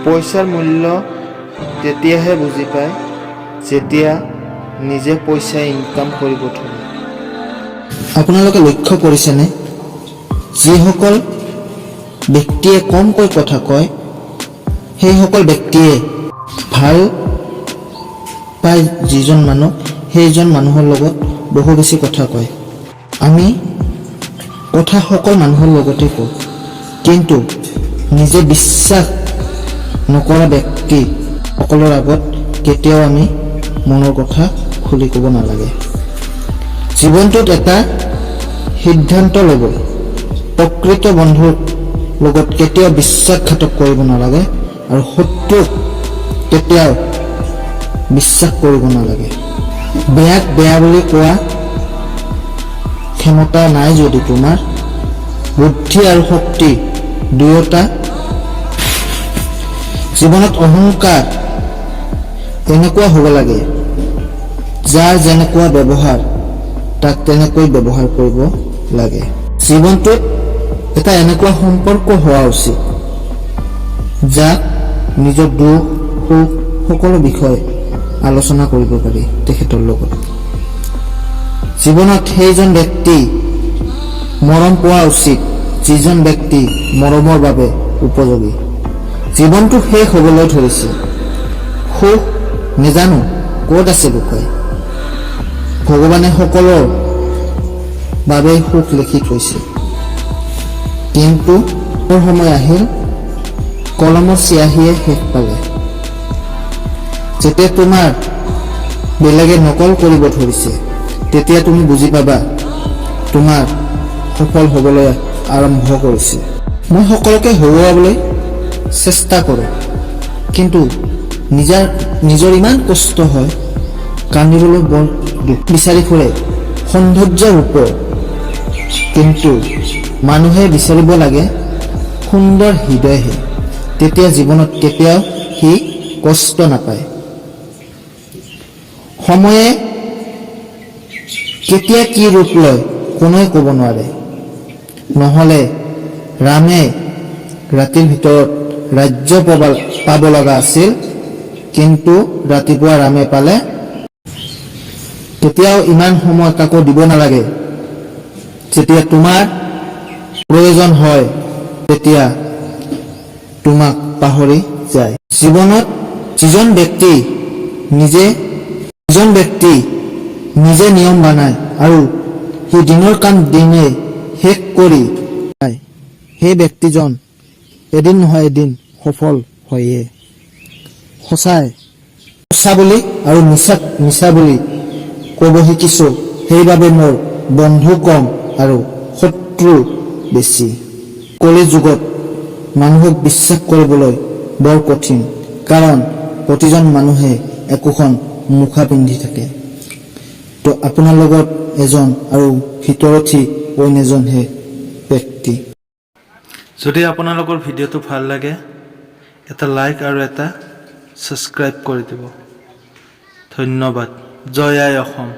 পইচাৰ মূল্য তেতিয়াহে বুজি পায় যেতিয়া নিজে পইচা ইনকাম কৰিব ধৰে। আপোনালোকে লক্ষ্য কৰিছেনে, যিসকল ব্যক্তিয়ে কমকৈ কথা কয় সেইসকল ব্যক্তিয়ে ভাল পায় যিজন মানুহ, সেইজন মানুহৰ লগত বহু বেছি কথা কয়। আমি কথা সকলো মানুহৰ লগতে কওঁ, কিন্তু নিজে বিশ্বাস নকৰা ব্যক্তি সকলৰ আগত কেতিয়াও আমি মনৰ কথা খুলি ক'ব নালাগে। জীৱনটোত এটা সিদ্ধান্ত ল'ব, প্ৰকৃত বন্ধুৰ লগত কেতিয়াও বিশ্বাসঘাতক কৰিব নালাগে আৰু শত্ৰুক কেতিয়াও বিশ্বাস কৰিব নালাগে। বেয়াক বেয়া বুলি কোৱা ক্ষমতা নাই যদি তোমাৰ, বুদ্ধি আৰু শক্তি দুয়োটা। জীৱনত অহংকাৰ এনেকুৱা হ'ব লাগে, যাৰ যেনেকুৱা ব্যৱহাৰ তাক তেনেকৈ ব্যৱহাৰ কৰিব লাগে। জীৱনটোত এটা এনেকুৱা সম্পৰ্ক হোৱা উচিত যাক নিজৰ দুখ সুখ সকলো বিষয় আলোচনা কৰিব পাৰি তেখেতৰ লগত। জীৱনত সেইজন ব্যক্তি মৰম পোৱা উচিত যিজন ব্যক্তি মৰমৰ বাবে উপযোগী। জীৱনটো শেষ হ'বলৈ ধৰিছে, সুখ নেজানো ক'ত আছে লুকাই। ভগৱানে সকলৰ বাবে সুখ লিখি থৈছে, কিন্তু সময় আহিল কলমৰ চিয়াহীয়ে শেষ পালে। যেতিয়া তোমাৰ বেলেগে নকল কৰিব ধৰিছে, তেতিয়া তুমি বুজি পাবা তোমাৰ সফল হ'বলৈ আৰম্ভ কৰিছে। মই সকলোকে হৰুৱাবলৈ চেষ্টা কৰোঁ, কিন্তু নিজৰ ইমান কষ্ট হয়, কান্দিবলৈ বৰ দুখ বিচাৰি ফুৰে সৌন্দৰ্যৰ ওপৰত, কিন্তু মানুহে বিচাৰিব লাগে সুন্দৰ হৃদয়হে, তেতিয়া জীৱনত কেতিয়াও সি কষ্ট নাপায়। সময়ে কেতিয়া কি ৰূপ লয় কোনোৱে ক'ব নোৱাৰে। নহ'লে ৰামে ৰাতিৰ ভিতৰত ৰাজ্য পাব লগা আছিল, কিন্তু ৰাতিপুৱা ৰামে পালে। কেতিয়াও ইমান সময় কাকো দিব নালাগে। যেতিয়া তোমাৰ প্ৰয়োজন হয় তেতিয়া তোমাক পাহৰি যায়। জীৱনত যিজন ব্যক্তি নিজে নিয়ম বনায় আৰু সেই দিনৰ কাম দিনে শেষ কৰি যায়, সেই ব্যক্তিজন এদিন নহয় এদিন সফল হয়ে। সঁচা বুলি আৰু মিছা বুলি ক'ব শিকিছোঁ, সেইবাবে মোৰ বন্ধু কম আৰু শত্ৰু বেছি। কলি যুগত মানুহক বিশ্বাস কৰিবলৈ বৰ কঠিন, কাৰণ প্ৰতিজন মানুহে একোখন মুখা পিন্ধি থাকে। তো আপোনাৰ লগত এজন আৰু ভিতৰতহি অইন এজনহে ব্যক্তি। যদি আপোনালোকৰ ভিডিঅ'টো ভাল লাগে, এটা লাইক আৰু এটা ছাবস্ক্ৰাইব কৰি দিব। ধন্যবাদ। জয় আই অসম।